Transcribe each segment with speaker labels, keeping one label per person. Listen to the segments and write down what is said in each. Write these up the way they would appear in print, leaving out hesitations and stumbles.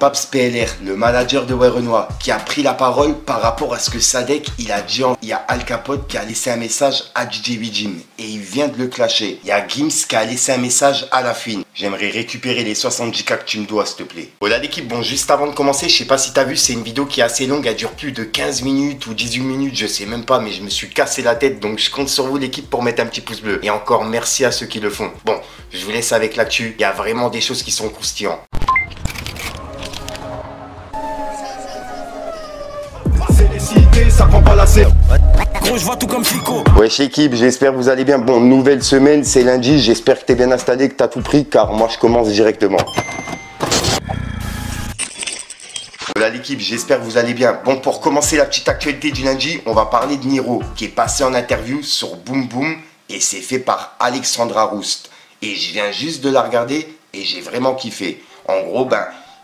Speaker 1: Babs PLR, le manager de Werenoi, qui a pris la parole par rapport à ce que Sadek il a dit. Il y a Al Capote qui a laissé un message à DJ Wijim et il vient de le clasher. Il y a Gims qui a laissé un message à La Fine. J'aimerais récupérer les 70K que tu me dois, s'il te plaît. Voilà l'équipe, bon juste avant de commencer, je sais pas si t'as vu, c'est une vidéo qui est assez longue, elle dure plus de 15 minutes ou 18 minutes, je sais même pas, mais je me suis cassé la tête, donc je compte sur vous l'équipe pour mettre un petit pouce bleu. Et encore merci à ceux qui le font. Bon, je vous laisse avec l'actu, il y a vraiment des choses qui sont croustillantes. Ça prend pas la serre.
Speaker 2: Gros, je vois tout comme Chico.
Speaker 1: Wesh équipe, j'espère que vous allez bien. Bon, nouvelle semaine, c'est lundi. J'espère que t'es bien installé, que t'as tout pris, car moi je commence directement. Voilà l'équipe, j'espère que vous allez bien. Bon, pour commencer la petite actualité du lundi, on va parler de Niro, qui est passé en interview sur Boom Boom, et c'est fait par Alexandra Roust. Et je viens juste de la regarder, et j'ai vraiment kiffé. En gros,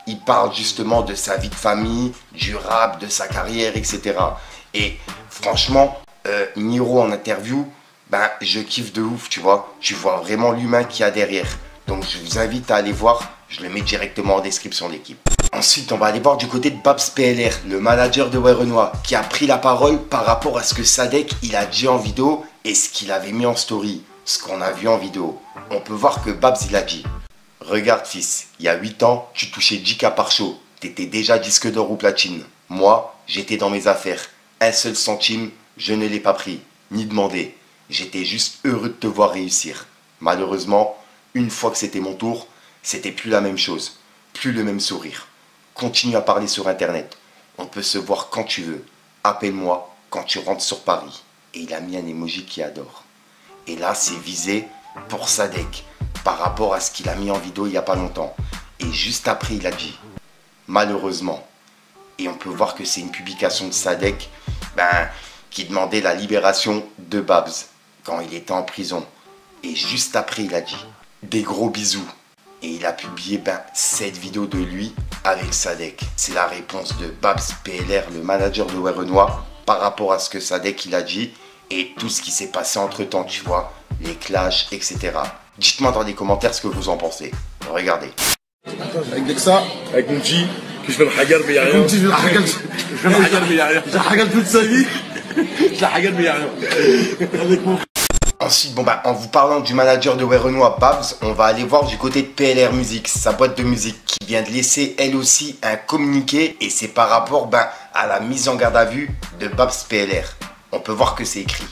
Speaker 1: il parle justement de sa vie de famille, du rap, de sa carrière, etc. Et franchement, Niro en interview, je kiffe de ouf, tu vois. Tu vois vraiment l'humain qu'il y a derrière. Donc je vous invite à aller voir, je le mets directement en description de l'équipe. Ensuite, on va aller voir du côté de Babs PLR, le manager de Werenoi, qui a pris la parole par rapport à ce que Sadek il a dit en vidéo et ce qu'il avait mis en story, ce qu'on a vu en vidéo. On peut voir que Babs il a dit: regarde fils, il y a 8 ans, tu touchais 10K par show, t'étais déjà disque d'or ou platine. Moi, j'étais dans mes affaires. Un seul centime, je ne l'ai pas pris, ni demandé. J'étais juste heureux de te voir réussir. Malheureusement, une fois que c'était mon tour, c'était plus la même chose, plus le même sourire. Continue à parler sur internet. On peut se voir quand tu veux. Appelle-moi quand tu rentres sur Paris. Et il a mis un emoji qui adore. Et là, c'est visé pour Sadek, par rapport à ce qu'il a mis en vidéo il n'y a pas longtemps. Et juste après, il a dit: malheureusement. Et on peut voir que c'est une publication de Sadek qui demandait la libération de Babs quand il était en prison. Et juste après, il a dit: des gros bisous. Et il a publié cette vidéo de lui avec Sadek. C'est la réponse de Babs PLR, le manager de Werenoi, par rapport à ce que Sadek il a dit et tout ce qui s'est passé entre temps, tu vois, les clashs, etc. Dites-moi dans les commentaires ce que vous en pensez. Regardez.
Speaker 3: Avec ça, avec mon petit, que je vais le hagar mais y'a rien. Mon petit, je vais le hagar. Je vais le hagar mais y'a rien. J'ai hagar toute sa vie. Je la hagar mais y'a rien. Avec mon...
Speaker 1: Ensuite, en vous parlant du manager de Werenoi, Babs, on va aller voir du côté de PLR Music, sa boîte de musique, qui vient de laisser elle aussi un communiqué, et c'est par rapport à la mise en garde à vue de Babs PLR. On peut voir que c'est écrit: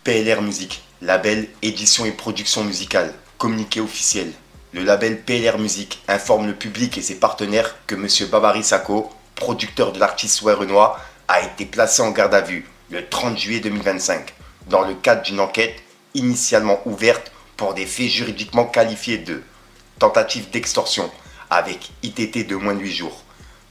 Speaker 1: PLR Music, label, édition et production musicale, communiqué officiel. Le label PLR Music informe le public et ses partenaires que M. Babary Sako, producteur de l'artiste Werenoi, a été placé en garde à vue le 30 juillet 2025, dans le cadre d'une enquête initialement ouverte pour des faits juridiquement qualifiés de tentative d'extorsion avec ITT de moins de 8 jours,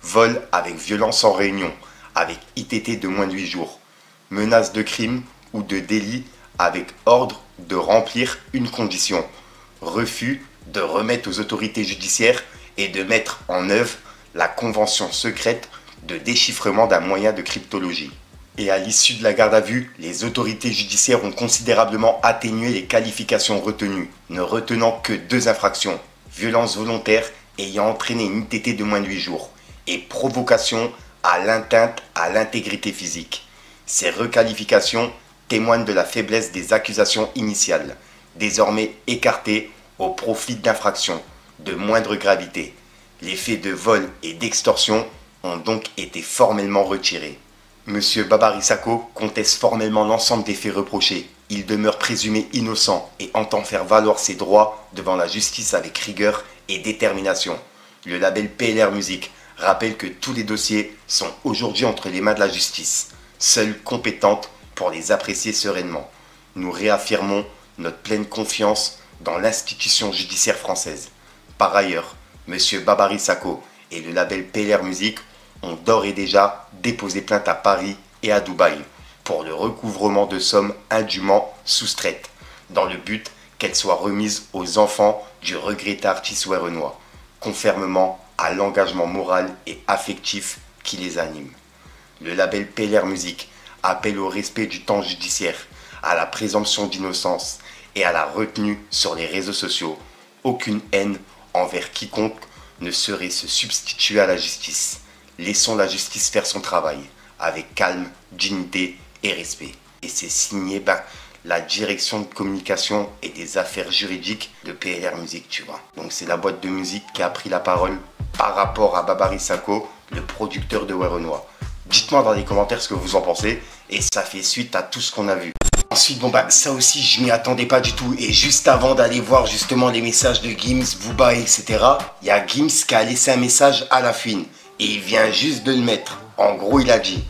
Speaker 1: vol avec violence en réunion avec ITT de moins de 8 jours, menace de crime ou de délit avec ordre de remplir une condition, refus de remettre aux autorités judiciaires et de mettre en œuvre la convention secrète de déchiffrement d'un moyen de cryptologie. Et à l'issue de la garde à vue, les autorités judiciaires ont considérablement atténué les qualifications retenues, ne retenant que 2 infractions: violence volontaire ayant entraîné une ITT de moins de 8 jours et provocation à l'atteinte à l'intégrité physique. Ces requalifications témoignent de la faiblesse des accusations initiales, désormais écartées au profit d'infractions de moindre gravité. Les faits de vol et d'extorsion ont donc été formellement retirés. Monsieur Babary Sako conteste formellement l'ensemble des faits reprochés. Il demeure présumé innocent et entend faire valoir ses droits devant la justice avec rigueur et détermination. Le label PLR Music rappelle que tous les dossiers sont aujourd'hui entre les mains de la justice, seule compétente pour les apprécier sereinement. Nous réaffirmons notre pleine confiance dans l'institution judiciaire française. Par ailleurs, Monsieur Babary Sako et le label PLR Music ont d'ores et déjà déposé plainte à Paris et à Dubaï pour le recouvrement de sommes indûment soustraites, dans le but qu'elles soient remises aux enfants du regretté artiste Werenoi, conformément à l'engagement moral et affectif qui les anime. Le label PLR Music appelle au respect du temps judiciaire, à la présomption d'innocence et à la retenue sur les réseaux sociaux. Aucune haine envers quiconque ne saurait se substituer à la justice. Laissons la justice faire son travail, avec calme, dignité et respect. Et c'est signé la direction de communication et des affaires juridiques de PLR Music, tu vois. Donc c'est la boîte de musique qui a pris la parole par rapport à Babary Sako, le producteur de Werenoi. Dites-moi dans les commentaires ce que vous en pensez, et ça fait suite à tout ce qu'on a vu. Ensuite, ça aussi, je m'y attendais pas du tout. Et juste avant d'aller voir justement les messages de Gims, Booba, etc., il y a Gims qui a laissé un message à La Fouine. Et il vient juste de le mettre. En gros, il a dit: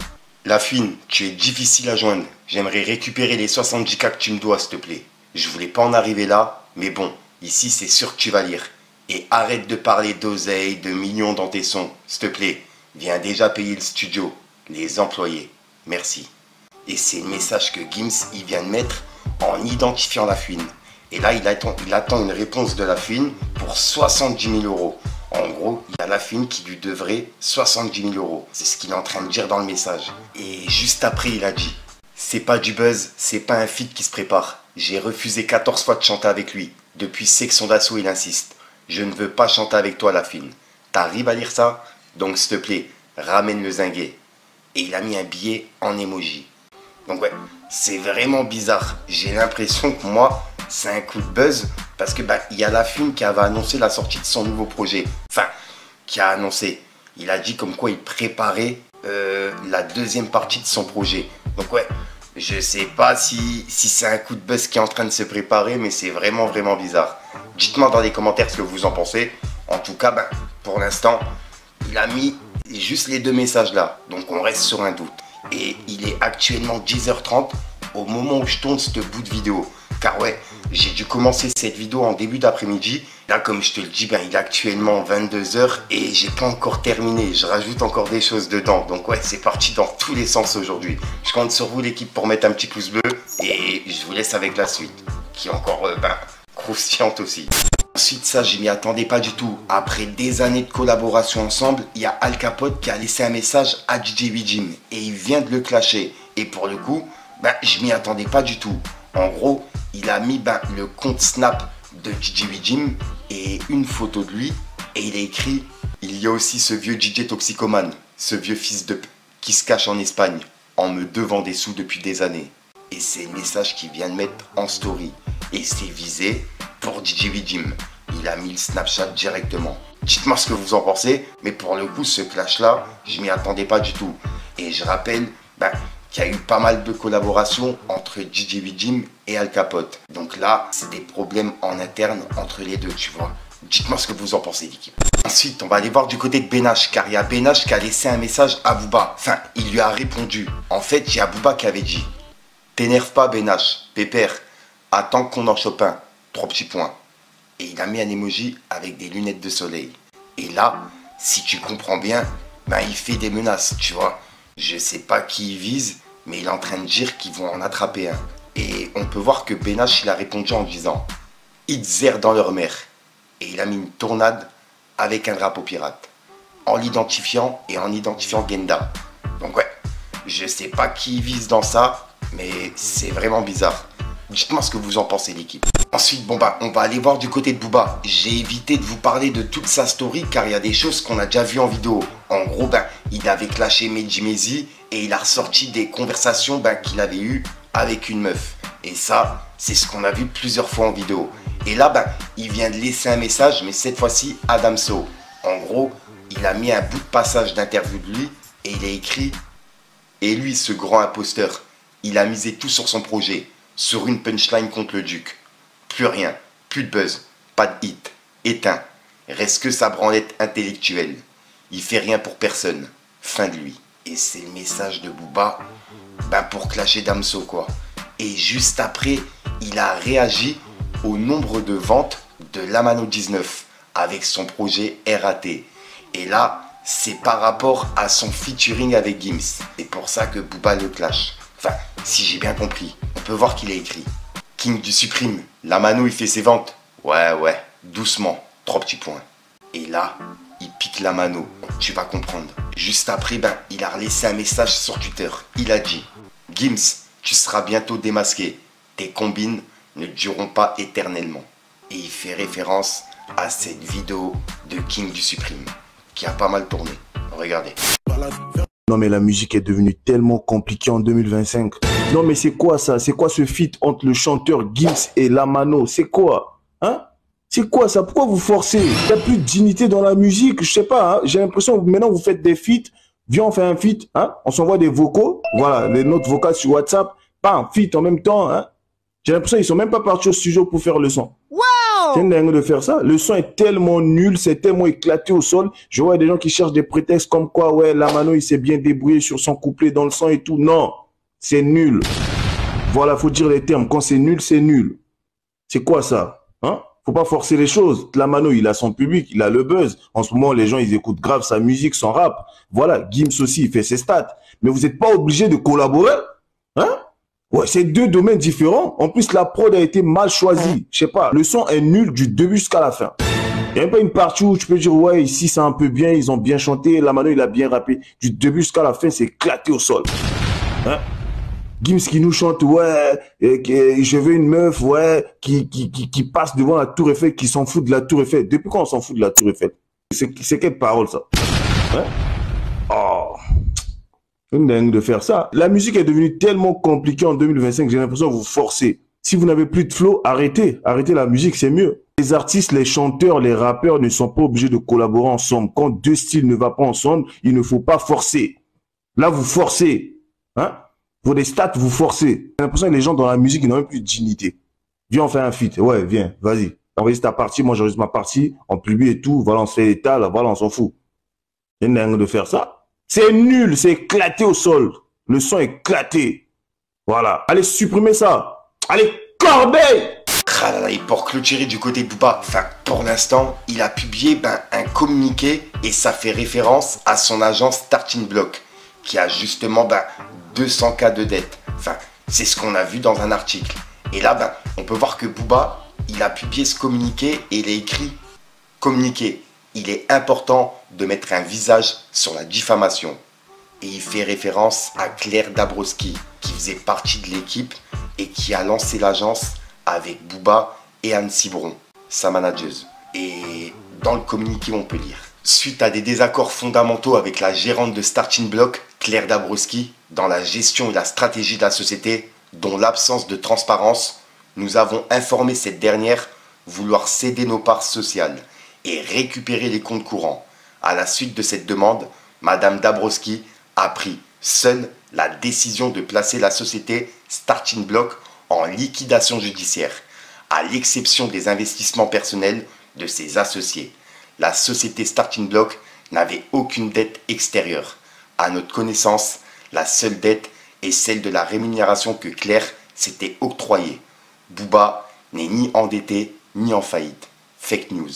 Speaker 1: La Fouine, tu es difficile à joindre. J'aimerais récupérer les 70K que tu me dois, s'il te plaît. Je voulais pas en arriver là, mais bon, ici, c'est sûr que tu vas lire. Et arrête de parler d'oseille, de millions dans tes sons, s'il te plaît. Viens déjà payer le studio, les employés. Merci. Et c'est le message que Gims il vient de mettre en identifiant La Fouine. Et là, il attend une réponse de La Fouine pour 70 000 €. En gros, il y a La Fouine qui lui devrait 70 000 €. C'est ce qu'il est en train de dire dans le message. Et juste après, il a dit: c'est pas du buzz, c'est pas un feat qui se prépare. J'ai refusé 14 fois de chanter avec lui. Depuis Section d'Assaut, il insiste. Je ne veux pas chanter avec toi, La Fouine. T'arrives à lire ça? Donc, s'il te plaît, ramène le zinguet. Et il a mis un billet en emoji. Donc ouais, c'est vraiment bizarre. J'ai l'impression que moi, c'est un coup de buzz parce que il y a La Fouine qui avait annoncé la sortie de son nouveau projet. Enfin, qui a annoncé. Il a dit comme quoi il préparait la deuxième partie de son projet. Donc ouais, je sais pas si c'est un coup de buzz qui est en train de se préparer, mais c'est vraiment bizarre. Dites-moi dans les commentaires ce que vous en pensez. En tout cas, pour l'instant, il a mis juste les deux messages là. Donc on reste sur un doute. Et il est actuellement 10h30 au moment où je tourne ce bout de vidéo. Car ouais, j'ai dû commencer cette vidéo en début d'après-midi. Là, comme je te le dis, il est actuellement 22h et j'ai pas encore terminé. Je rajoute encore des choses dedans. Donc ouais, c'est parti dans tous les sens aujourd'hui. Je compte sur vous l'équipe pour mettre un petit pouce bleu. Et je vous laisse avec la suite, qui est encore croustillante aussi. Ensuite, ça, je m'y attendais pas du tout. Après des années de collaboration ensemble, il y a Al Capote qui a laissé un message à DJ Wijim et il vient de le clasher. Et pour le coup, je m'y attendais pas du tout. En gros, il a mis le compte Snap de DJ Wijim et une photo de lui et il a écrit: il y a aussi ce vieux DJ toxicomane, ce vieux fils de qui se cache en Espagne en me devant des sous depuis des années. Et c'est le message qu'il vient de mettre en story. Et c'est visé pour DJ Wijim. Il a mis le Snapchat directement. Dites-moi ce que vous en pensez, mais pour le coup, ce clash-là, je m'y attendais pas du tout. Et je rappelle qu'il y a eu pas mal de collaborations entre DJ Wijim et Al Capote. Donc là, c'est des problèmes en interne entre les deux, tu vois. Dites-moi ce que vous en pensez, l'équipe. Ensuite, on va aller voir du côté de Benach, car il y a Benach qui a laissé un message à Booba. Enfin, il lui a répondu. En fait, il y a Booba qui avait dit: t'énerve pas, Benach, pépère, attends qu'on en chope un. 3 petits points. Et il a mis un emoji avec des lunettes de soleil. Et là, si tu comprends bien, il fait des menaces, tu vois. Je sais pas qui il vise, mais il est en train de dire qu'ils vont en attraper un. Et on peut voir que Benach, il a répondu en disant: Itzer dans leur mer. Et il a mis une tornade avec un drapeau pirate. En l'identifiant et en identifiant Genda. Donc ouais, je sais pas qui il vise dans ça, mais c'est vraiment bizarre. Dites-moi ce que vous en pensez, l'équipe. Ensuite, on va aller voir du côté de Booba. J'ai évité de vous parler de toute sa story car il y a des choses qu'on a déjà vues en vidéo. En gros, il avait clashé Meji Mezi et il a ressorti des conversations qu'il avait eues avec une meuf. Et ça, c'est ce qu'on a vu plusieurs fois en vidéo. Et là, il vient de laisser un message, mais cette fois-ci à Damso. En gros, il a mis un bout de passage d'interview de lui et il a écrit: et lui, ce grand imposteur, il a misé tout sur son projet, sur une punchline contre le Duc. Plus rien, plus de buzz, pas de hit, éteint. Reste que sa branlette intellectuelle. Il fait rien pour personne. Fin de lui. Et c'est le message de Booba pour clasher Damso, quoi. Et juste après, il a réagi au nombre de ventes de Lamano 19 avec son projet RAT. Et là, c'est par rapport à son featuring avec Gims. C'est pour ça que Booba le clash. Enfin, si j'ai bien compris, on peut voir qu'il a écrit: King du Supreme, Lamano il fait ses ventes. Ouais, doucement, 3 petits points. Et là, il pique Lamano, tu vas comprendre. Juste après, il a laissé un message sur Twitter. Il a dit: Gims, tu seras bientôt démasqué. Tes combines ne dureront pas éternellement. Et il fait référence à cette vidéo de King du Supreme qui a pas mal tourné. Regardez.
Speaker 4: Non mais la musique est devenue tellement compliquée en 2025. Non mais c'est quoi ça? C'est quoi ce feat entre le chanteur Gims et Lamano? C'est quoi? Hein? C'est quoi ça? Pourquoi vous forcez? Il n'y a plus de dignité dans la musique, je sais pas. Hein? J'ai l'impression que maintenant vous faites des feats. Viens, on fait un feat. Hein? On s'envoie des vocaux. Voilà, les notes vocales sur WhatsApp. Pas un feat en même temps. Hein? J'ai l'impression qu'ils sont même pas partis au studio pour faire le son. C'est une dingue de faire ça. Le son est tellement nul, c'est tellement éclaté au sol. Je vois des gens qui cherchent des prétextes comme quoi, ouais, Lamano, il s'est bien débrouillé sur son couplet dans le son et tout. Non, c'est nul. Voilà, faut dire les termes. Quand c'est nul, c'est nul. C'est quoi ça? Hein? Faut pas forcer les choses. Lamano, il a son public, il a le buzz. En ce moment, les gens, ils écoutent grave sa musique, son rap. Voilà, Gims aussi, il fait ses stats. Mais vous n'êtes pas obligé de collaborer. Hein? Ouais, c'est deux domaines différents. En plus, la prod a été mal choisie. Je sais pas, le son est nul du début jusqu'à la fin. Il n'y a même pas une partie où tu peux dire, ouais, ici c'est un peu bien, ils ont bien chanté, Lamano il a bien rappé. Du début jusqu'à la fin, c'est éclaté au sol. Hein? Gims qui nous chante, ouais, je veux une meuf, ouais, qui passe devant la Tour Eiffel, qui s'en fout de la Tour Eiffel. Depuis quand on s'en fout de la Tour Eiffel? C'est quelle parole ça? Hein? Oh. Une dingue de faire ça. La musique est devenue tellement compliquée en 2025, j'ai l'impression que vous forcez. Si vous n'avez plus de flow, arrêtez. Arrêtez la musique, c'est mieux. Les artistes, les chanteurs, les rappeurs ne sont pas obligés de collaborer ensemble. Quand deux styles ne vont pas ensemble, il ne faut pas forcer. Là, vous forcez. Hein? Pour des stats, vous forcez. J'ai l'impression que les gens dans la musique, ils n'ont même plus de dignité. Viens, on fait un feat. Ouais, viens, vas-y. Enregistre ta partie, moi j'enregistre ma partie, on publie et tout. Voilà, on se fait l'état, là, voilà, on s'en fout. C'est une dingue de faire ça. C'est nul, c'est éclaté au sol. Le son est éclaté. Voilà. Allez, supprimez ça. Allez, corbeille!
Speaker 1: Et pour clôturer du côté de Booba, enfin pour l'instant, il a publié un communiqué et ça fait référence à son agence Starting Block qui a justement 200 cas de dette. Enfin, c'est ce qu'on a vu dans un article. Et là, on peut voir que Booba, il a publié ce communiqué et il a écrit communiqué. Il est important de mettre un visage sur la diffamation. Et il fait référence à Claire Dabrowski, qui faisait partie de l'équipe et qui a lancé l'agence avec Booba et Anne Cibron, sa manageuse. Et dans le communiqué, on peut lire: suite à des désaccords fondamentaux avec la gérante de Starting Block, Claire Dabrowski, dans la gestion et la stratégie de la société, dont l'absence de transparence, nous avons informé cette dernière vouloir céder nos parts sociales et récupérer les comptes courants. À la suite de cette demande, Madame Dabrowski a pris seule la décision de placer la société Starting Block en liquidation judiciaire, à l'exception des investissements personnels de ses associés. La société Starting Block n'avait aucune dette extérieure. À notre connaissance, la seule dette est celle de la rémunération que Claire s'était octroyée. Booba n'est ni endetté ni en faillite. Fake news.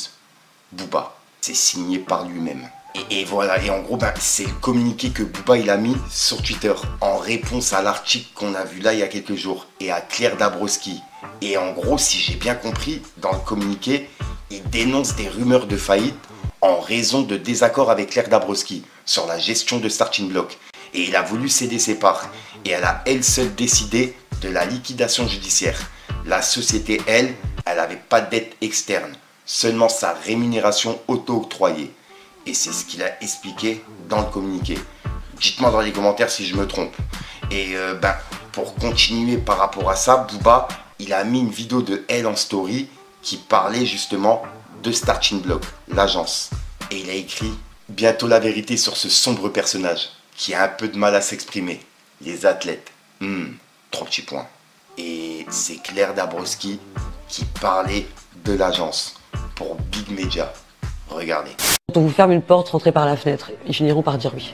Speaker 1: Booba, c'est signé par lui-même. Et voilà, et en gros, c'est le communiqué que Booba il a mis sur Twitter en réponse à l'article qu'on a vu là il y a quelques jours et à Claire Dabrowski. Et en gros, si j'ai bien compris, dans le communiqué, il dénonce des rumeurs de faillite en raison de désaccords avec Claire Dabrowski sur la gestion de Starting Block. Et il a voulu céder ses parts. Et elle a elle seule décidé de la liquidation judiciaire. La société, elle n'avait pas de dette externe, seulement sa rémunération auto-octroyée. Et c'est ce qu'il a expliqué dans le communiqué. Dites-moi dans les commentaires si je me trompe. Et pour continuer par rapport à ça, Booba, il a mis une vidéo de elle en story qui parlait justement de Starting Block, l'agence. Et il a écrit « Bientôt la vérité sur ce sombre personnage qui a un peu de mal à s'exprimer. Les athlètes. 3 petits points. » Et c'est Claire Dabrowski qui parlait de l'agence pour Big Media. Regardez.
Speaker 5: Quand on vous ferme une porte, rentrez par la fenêtre. Ils finiront par dire oui.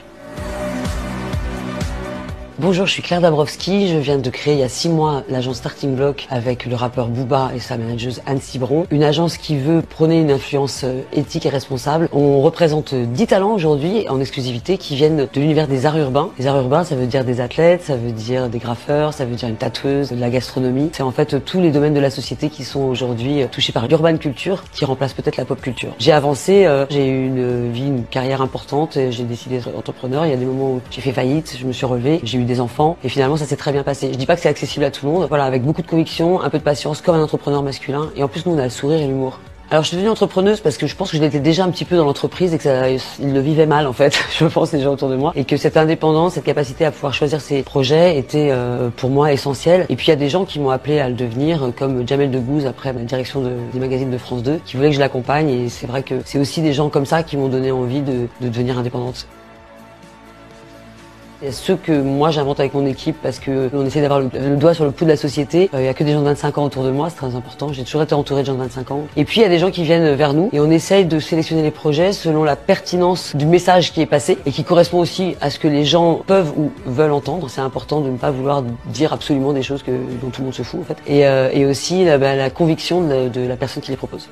Speaker 5: Bonjour, je suis Claire Dabrowski, je viens de créer il y a 6 mois l'agence Starting Block avec le rappeur Booba et sa manageuse Anne Cibron. Une agence qui veut prôner une influence éthique et responsable. On représente 10 talents aujourd'hui en exclusivité qui viennent de l'univers des arts urbains. Les arts urbains, ça veut dire des athlètes, ça veut dire des graffeurs, ça veut dire une tatoueuse, de la gastronomie. C'est en fait tous les domaines de la société qui sont aujourd'hui touchés par l'urban culture qui remplace peut-être la pop culture. J'ai avancé, j'ai eu une vie, une carrière importante, j'ai décidé d'être entrepreneur. Il y a des moments où j'ai fait faillite, je me suis relevé, j'ai eu des enfants et finalement ça s'est très bien passé. Je dis pas que c'est accessible à tout le monde, voilà, avec beaucoup de conviction, un peu de patience comme un entrepreneur masculin et en plus nous on a le sourire et l'humour. Alors je suis devenue entrepreneuse parce que je pense que j'étais déjà un petit peu dans l'entreprise et que ils le vivaient mal en fait, je pense les gens autour de moi, et que cette indépendance, cette capacité à pouvoir choisir ses projets était pour moi essentielle. Et puis il y a des gens qui m'ont appelé à le devenir, comme Jamel Debbouze après la direction des magazines de France 2, qui voulaient que je l'accompagne, et c'est vrai que c'est aussi des gens comme ça qui m'ont donné envie de devenir indépendante. Il y a ceux que moi j'invente avec mon équipe parce que on essaie d'avoir le doigt sur le pouls de la société. Il y a que des gens de 25 ans autour de moi, c'est très important. J'ai toujours été entourée de gens de 25 ans. Et puis il y a des gens qui viennent vers nous et on essaye de sélectionner les projets selon la pertinence du message qui est passé et qui correspond aussi à ce que les gens peuvent ou veulent entendre. C'est important de ne pas vouloir dire absolument des choses dont tout le monde se fout en fait. Et aussi la conviction de la personne qui les propose.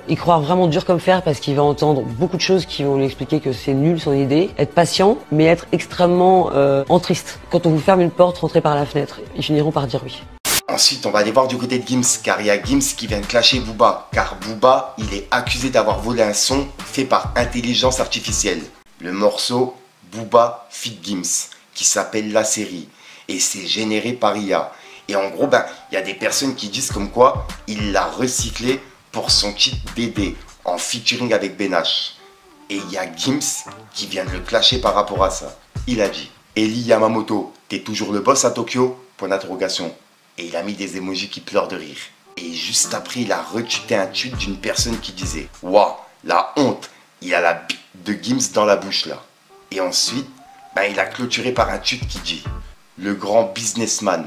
Speaker 5: Y croire vraiment dur comme fer parce qu'il va entendre beaucoup de choses qui vont lui expliquer que c'est nul son idée. Être patient, mais être extrêmement entriste. Quand on vous ferme une porte, rentrez par la fenêtre. Ils finiront par dire oui.
Speaker 1: Ensuite, on va aller voir du côté de Gims, car il y a Gims qui vient de clasher Booba. Car Booba, il est accusé d'avoir volé un son fait par intelligence artificielle. Le morceau Booba feat Gims, qui s'appelle La Série. Et c'est généré par IA. Et en gros, il y a des personnes qui disent comme quoi il l'a recyclé pour son titre BD en featuring avec Benache. Et il y a Gims qui vient de le clasher par rapport à ça. Il a dit: Eli Yamamoto, t'es toujours le boss à Tokyo? Point d'interrogation. Et il a mis des emojis qui pleurent de rire. Et juste après, il a retuité un tweet d'une personne qui disait: Waouh, la honte, il a la bite de Gims dans la bouche là. Et ensuite, il a clôturé par un tweet qui dit: le grand businessman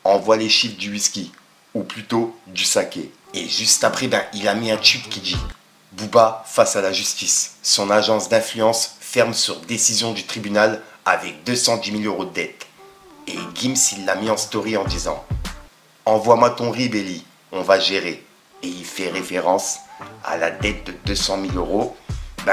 Speaker 1: envoie les chiffres du whisky, ou plutôt du saké. Et juste après, il a mis un tweet qui dit: Booba face à la justice. Son agence d'influence ferme sur décision du tribunal avec 210 000 € de dette. Et Gims, il l'a mis en story en disant: envoie-moi ton RIB, Eli, on va gérer. Et il fait référence à la dette de 200 000 €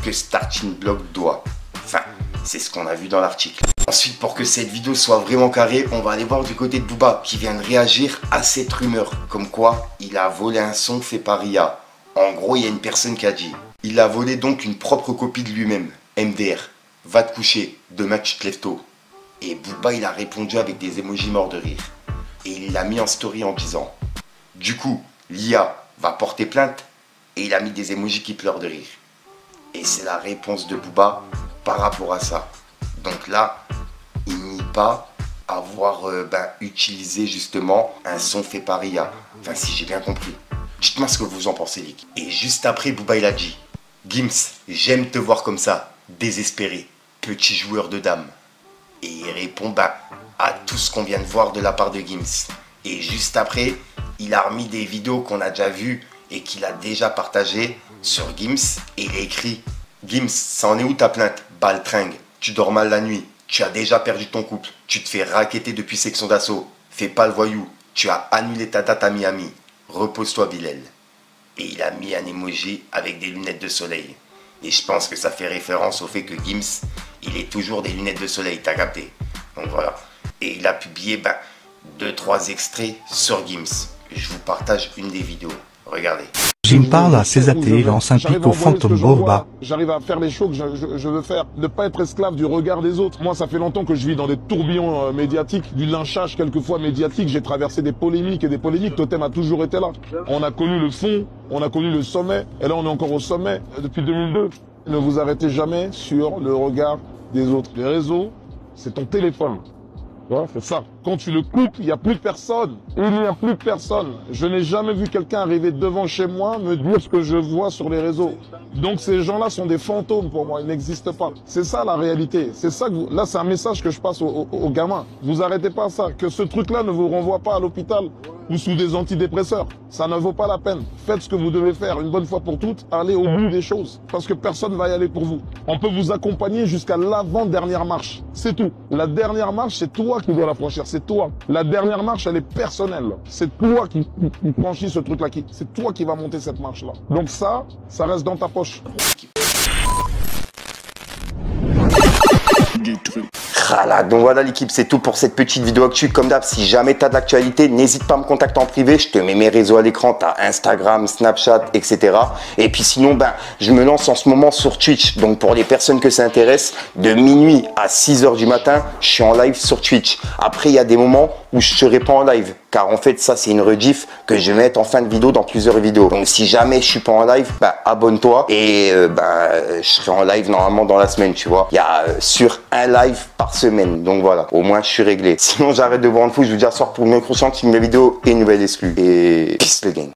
Speaker 1: que Starting Block doit. Enfin, c'est ce qu'on a vu dans l'article. Ensuite, pour que cette vidéo soit vraiment carrée, on va aller voir du côté de Booba qui vient de réagir à cette rumeur. Comme quoi, il a volé un son fait par IA. En gros, il y a une personne qui a dit: il a volé donc une propre copie de lui-même. MDR, va te coucher, demain tu te lèves tôt. Et Booba, il a répondu avec des emojis morts de rire. Et il l'a mis en story en disant: du coup, l'IA va porter plainte. Et il a mis des emojis qui pleurent de rire. Et c'est la réponse de Booba par rapport à ça. Donc là, il nie pas avoir utilisé justement un son fait par IA. Enfin, si j'ai bien compris. Dites-moi ce que vous en pensez, les gars. Et juste après, Booba, il a dit: Gims, j'aime te voir comme ça, désespéré, petit joueur de dames. Et il répond à tout ce qu'on vient de voir de la part de Gims. Et juste après, il a remis des vidéos qu'on a déjà vues et qu'il a déjà partagées sur Gims. Et il a écrit: Gims, ça en est où ta plainte? Baltringue, tu dors mal la nuit, tu as déjà perdu ton couple, tu te fais racketter depuis section d'assaut, fais pas le voyou, tu as annulé ta date à Miami, repose-toi Bilal. Et il a mis un emoji avec des lunettes de soleil. Et je pense que ça fait référence au fait que Gims, il est toujours des lunettes de soleil, t'as capté. Donc voilà. Et il a publié 2-3 extraits sur Gims. Je vous partage une des vidéos. Regardez.
Speaker 6: Jim parle à ses athées, lance un pic au fantôme Booba.
Speaker 3: J'arrive à faire les shows que je veux faire. Ne pas être esclave du regard des autres. Moi, ça fait longtemps que je vis dans des tourbillons médiatiques, du lynchage quelquefois médiatique. J'ai traversé des polémiques et des polémiques. Totem a toujours été là. On a connu le fond, on a connu le sommet. Et là, on est encore au sommet depuis 2002. Ne vous arrêtez jamais sur le regard des autres. Les réseaux, c'est ton téléphone. Ouais, c'est ça. Quand tu le coupes, il n'y a plus personne. Il n'y a plus personne. Je n'ai jamais vu quelqu'un arriver devant chez moi me dire ce que je vois sur les réseaux. Donc ces gens-là sont des fantômes pour moi. Ils n'existent pas. C'est ça la réalité. C'est ça que là, c'est un message que je passe aux gamins. Vous arrêtez pas ça. Que ce truc-là ne vous renvoie pas à l'hôpital ou sous des antidépresseurs. Ça ne vaut pas la peine. Faites ce que vous devez faire une bonne fois pour toutes. Allez au bout des choses. Parce que personne ne va y aller pour vous. On peut vous accompagner jusqu'à l'avant-dernière marche. C'est tout. La dernière marche, c'est toi qui dois la franchir. C'est toi. La dernière marche, elle est personnelle. C'est toi qui franchis ce truc-là. C'est toi qui vas monter cette marche-là. Donc ça reste dans ta poche.
Speaker 1: Voilà, donc voilà l'équipe, c'est tout pour cette petite vidéo actu. Comme d'hab, si jamais tu as de l'actualité, n'hésite pas à me contacter en privé. Je te mets mes réseaux à l'écran, tu as Instagram, Snapchat, etc. Et puis sinon, je me lance en ce moment sur Twitch. Donc pour les personnes que ça intéresse, de minuit à 6 h du matin, je suis en live sur Twitch. Après, il y a des moments où je te réponds en live. car en fait ça c'est une rediff que je vais mettre en fin de vidéo dans plusieurs vidéos. Donc si jamais je suis pas en live, bah abonne-toi et je serai en live normalement dans la semaine, tu vois. Il y a sur un live par semaine, donc voilà, au moins je suis réglé. Sinon j'arrête de voir en fou, je vous dis à soir pour une prochaine vidéo et une nouvelle exclue. Et peace le gang.